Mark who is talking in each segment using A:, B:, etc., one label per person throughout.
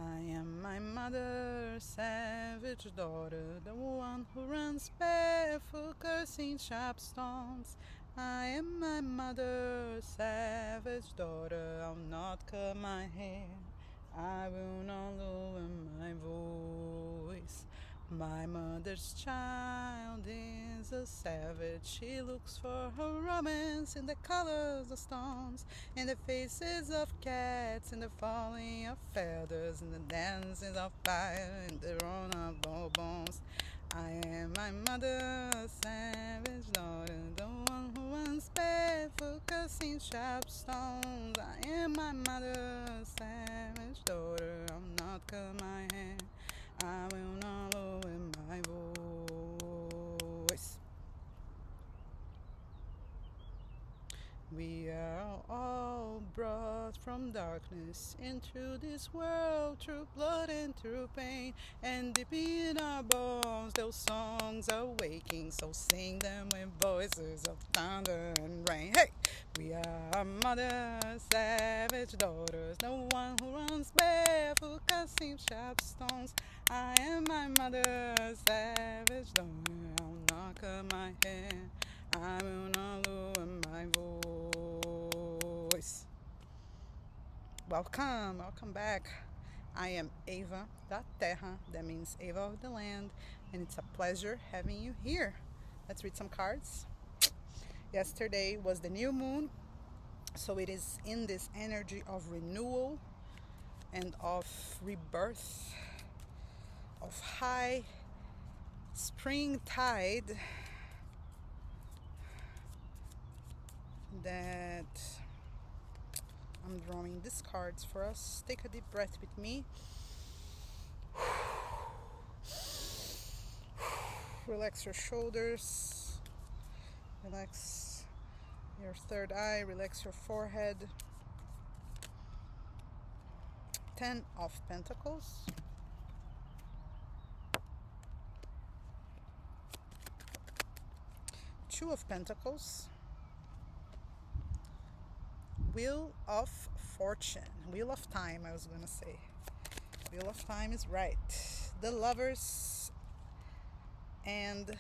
A: I am my mother, savage daughter, the one who runs barefoot, cursing sharp stones. I am my mother, savage daughter, I'll not cut my hair, I will not lower my voice. My mother's child is a savage. She looks for her romance in the colors of stones, in the faces of cats, in the falling of feathers, in the dancing of fire, in the run of bones. I am my mother's savage daughter, the one who runs barefoot, cursing sharp stones. I am my mother's savage daughter, I'll not cut my hair, I will not lower my voice. We are all brought from darkness into this world through blood and through pain, and deep in our bones those songs are waking, so sing them with voices of thunder and rain. Hey! We are mother's savage daughters, the one who runs barefoot, casting sharp stones. I am my mother's savage daughter, I'll not cut my hair, I will not lower my voice. Welcome back. I am avadaterra, that means Ava of the land, and it's a pleasure having you here. Let's read some cards. Yesterday was the new moon, so it is in this energy of renewal and of rebirth, of high spring tide, that I'm drawing these cards for us. Take a deep breath with me. Relax your shoulders, relax your third eye, relax your forehead. 10 of Pentacles, Two of Pentacles, Wheel of Fortune, Wheel of Time, I was gonna say. Wheel of Time is right. The Lovers and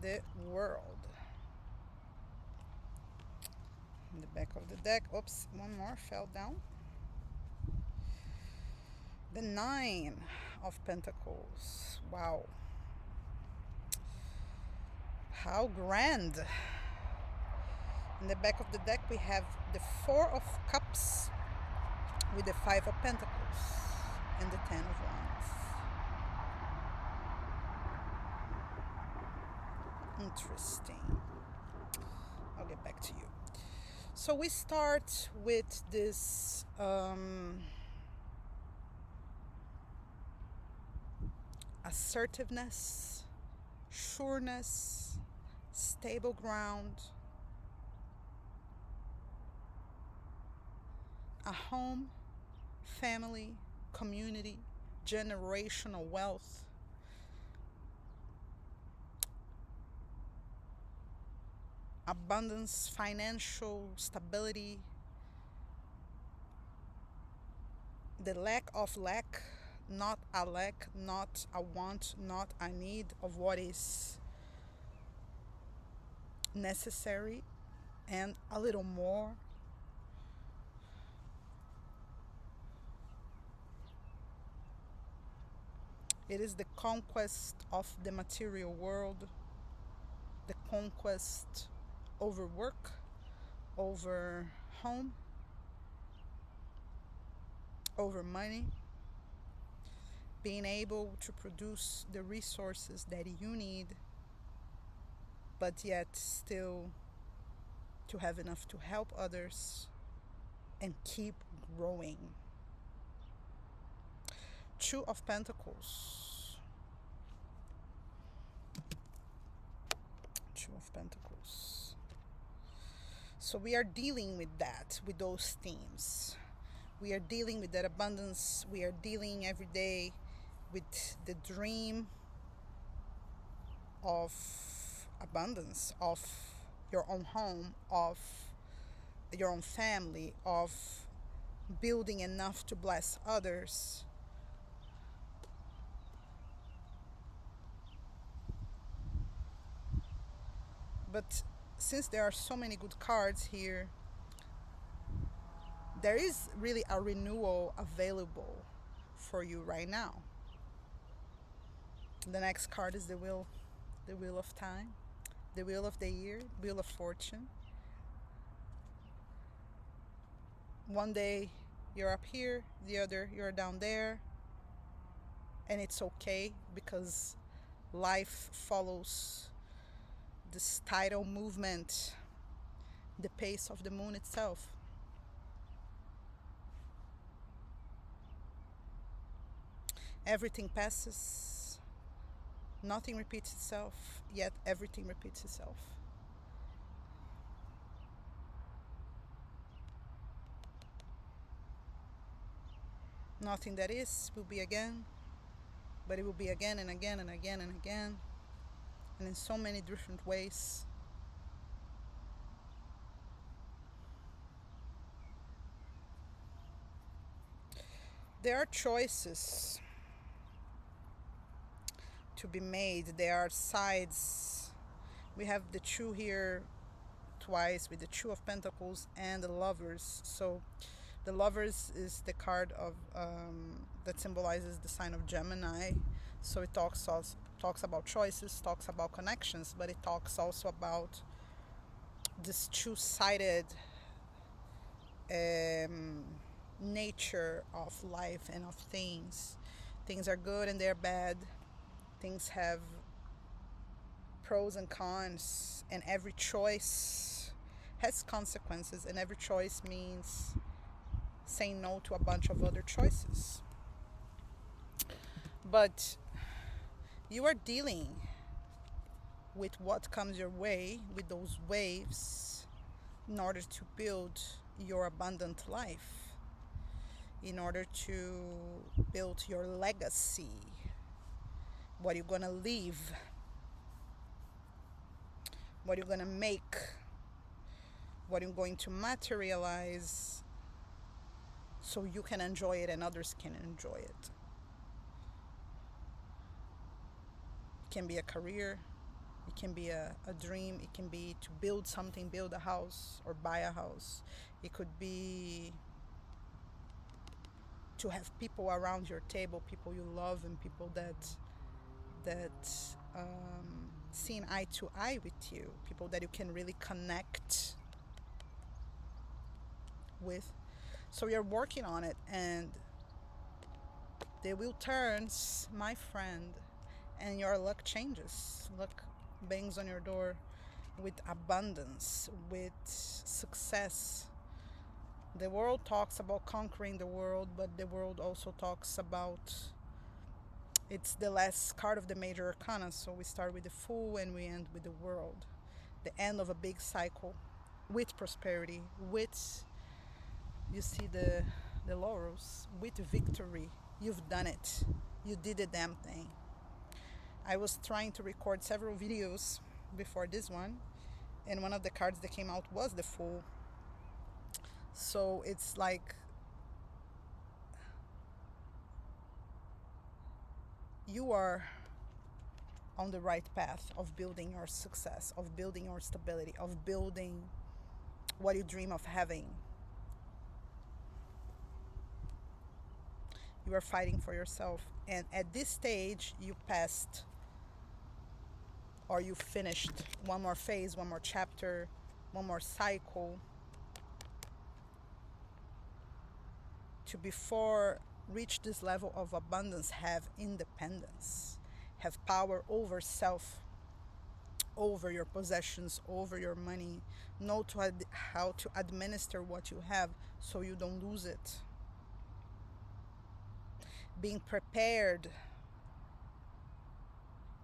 A: the World. In the back of the deck, oops, one more fell down. The Nine of Pentacles. Wow. How grand. In the back of the deck we have the Four of Cups with the Five of Pentacles and the Ten of Wands. Interesting. I'll get back to you. So we start with this assertiveness, sureness, stable ground, a home, family, community, generational wealth, abundance, financial stability, the lack of lack, not a lack, not a want, not a need of what is necessary, and a little more. It is the conquest of the material world, the conquest over work, over home, over money, being able to produce the resources that you need, but yet still to have enough to help others and keep growing. Two of Pentacles. Two of Pentacles. So we are dealing with that, with those themes. We are dealing with that abundance. We are dealing every day with the dream of abundance, of your own home, of your own family, of building enough to bless others. But since there are so many good cards here, there is really a renewal available for you right now. The next card is the wheel of time, the wheel of the year, wheel of fortune. One day you're up here, the other you're down there, and it's okay because life follows this tidal movement, the pace of the moon itself. Everything passes, nothing repeats itself, yet everything repeats itself. Nothing that is will be again, but it will be again and again and again and again, and in so many different ways. There are choices to be made. There are sides. We have the Two here twice with the Two of Pentacles and the Lovers. So the Lovers is the card of that symbolizes the sign of Gemini. So it talks about choices, talks about connections, but it talks also about this two-sided nature of life and of things. Things are good and they're bad. Things have pros and cons, and every choice has consequences, and every choice means saying no to a bunch of other choices. But you are dealing with what comes your way, with those waves, in order to build your abundant life, in order to build your legacy, what you're gonna leave, what you're gonna make, what you're going to materialize, so you can enjoy it and others can enjoy it. It can be a career, it can be a dream, it can be to build something, build a house or buy a house. It could be to have people around your table, people you love and people that seeing eye to eye with you, people that you can really connect with. So you're working on it, and the wheel turns, my friend, and your luck changes. Luck bangs on your door with abundance, with success. The world talks about conquering the world, but the world also talks about, it's the last card of the major arcana, so we start with the Fool and we end with the World. The end of a big cycle with prosperity, with, you see the laurels, with victory. You've done it. You did the damn thing. I was trying to record several videos before this one, and one of the cards that came out was the Fool. So it's like you are on the right path of building your success, of building your stability, of building what you dream of having. You are fighting for yourself, and at this stage you passed, or you finished one more phase, one more chapter, one more cycle to, before reach this level of abundance, have independence, have power over self, over your possessions, over your money, know how to administer what you have so you don't lose it. Being prepared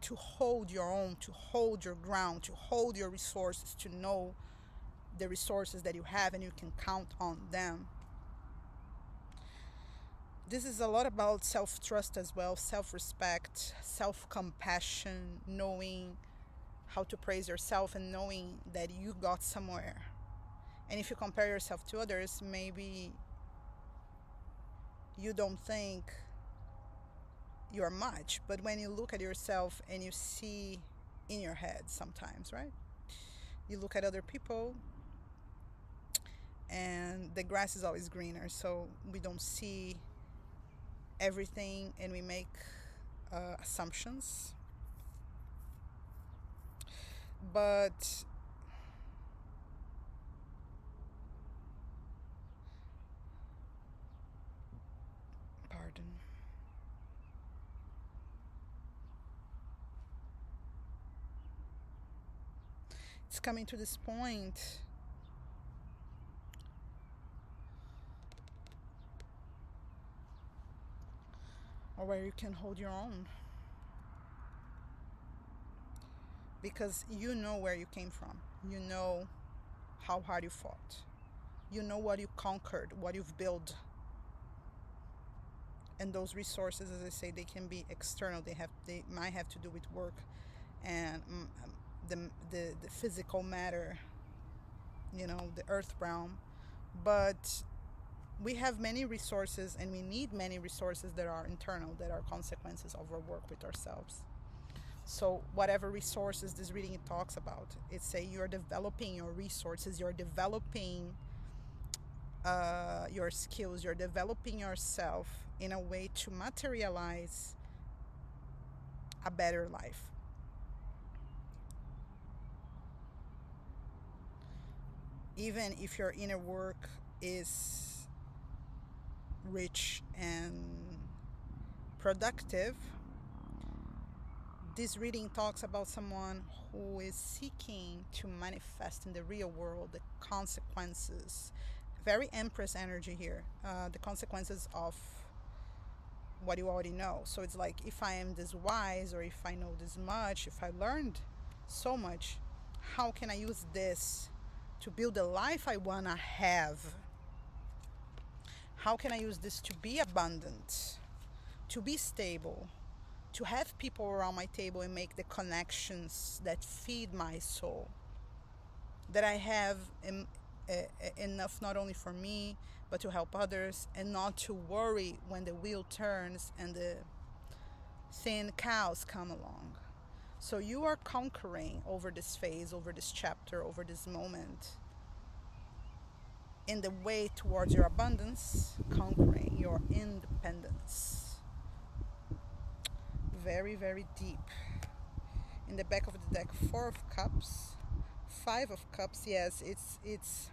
A: to hold your own, to hold your ground, to hold your resources, to know the resources that you have and you can count on them. This is a lot about self-trust as well, self-respect, self-compassion, knowing how to praise yourself and knowing that you got somewhere. And if you compare yourself to others, maybe you don't think you're much. But when you look at yourself and you see in your head sometimes, right? You look at other people and the grass is always greener, so we don't see everything and we make assumptions. But pardon. It's coming to this point or where you can hold your own, because you know where you came from, you know how hard you fought, you know what you conquered, what you've built. And those resources, as I say, they can be external, they might have to do with work and the physical matter, you know, the earth realm. But we have many resources, and we need many resources that are internal, that are consequences of our work with ourselves. So whatever resources this reading talks about, it's say you're developing your resources, you're developing your skills, you're developing yourself in a way to materialize a better life. Even if your inner work is rich and productive, this reading talks about someone who is seeking to manifest in the real world the consequences. Very Empress energy here. The consequences of what you already know. So it's like, if I am this wise, or if I know this much, if I learned so much, how can I use this to build the life I want to have? How can I use this to be abundant, to be stable, to have people around my table and make the connections that feed my soul, that I have enough not only for me but to help others, and not to worry when the wheel turns and the thin cows come along. So you are conquering over this phase, over this chapter, over this moment, in the way towards your abundance, conquering your independence. Very, very deep. In the back of the deck, 4 of Cups, 5 of Cups. Yes, it's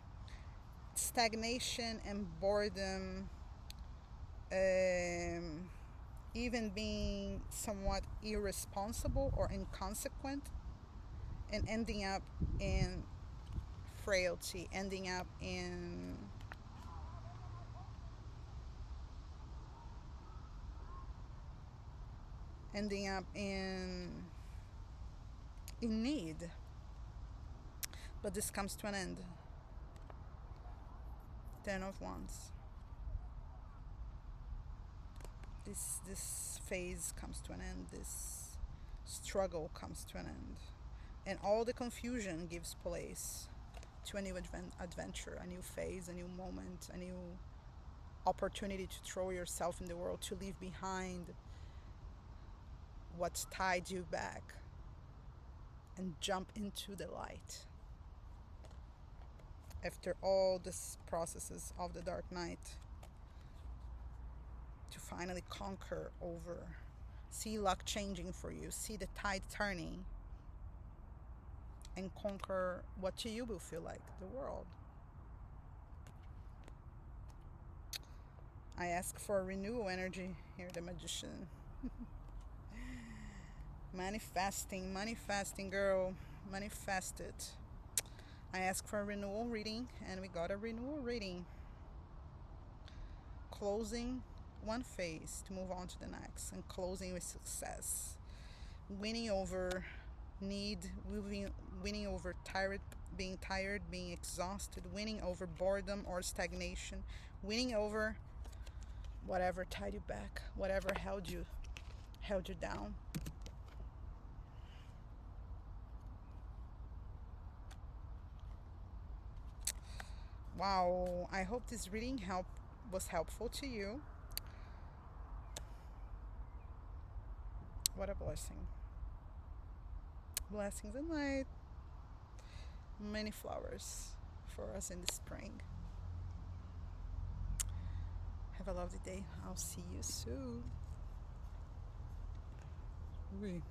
A: stagnation and boredom, even being somewhat irresponsible or inconsequent, and ending up in frailty, ending up in need. But this comes to an end. 10 of Wands. This phase comes to an end. This struggle comes to an end. And all the confusion gives place to a new adventure, a new phase, a new moment, a new opportunity to throw yourself in the world, to leave behind what's tied you back and jump into the light. After all these processes of the dark night, to finally conquer over, see luck changing for you, see the tide turning, and conquer what to you will feel like the world. I ask for a renewal energy here, the Magician. Manifesting, girl, manifest it. I ask for a renewal reading, and we got a renewal reading. Closing one phase to move on to the next, and closing with success. Winning over need, winning over being tired, being exhausted, winning over boredom or stagnation, winning over whatever tied you back, whatever held you down. Wow, I hope this reading was helpful to you. What a blessing. Blessings and light. Many flowers for us in the spring. Have a lovely day. I'll see you soon. Oui.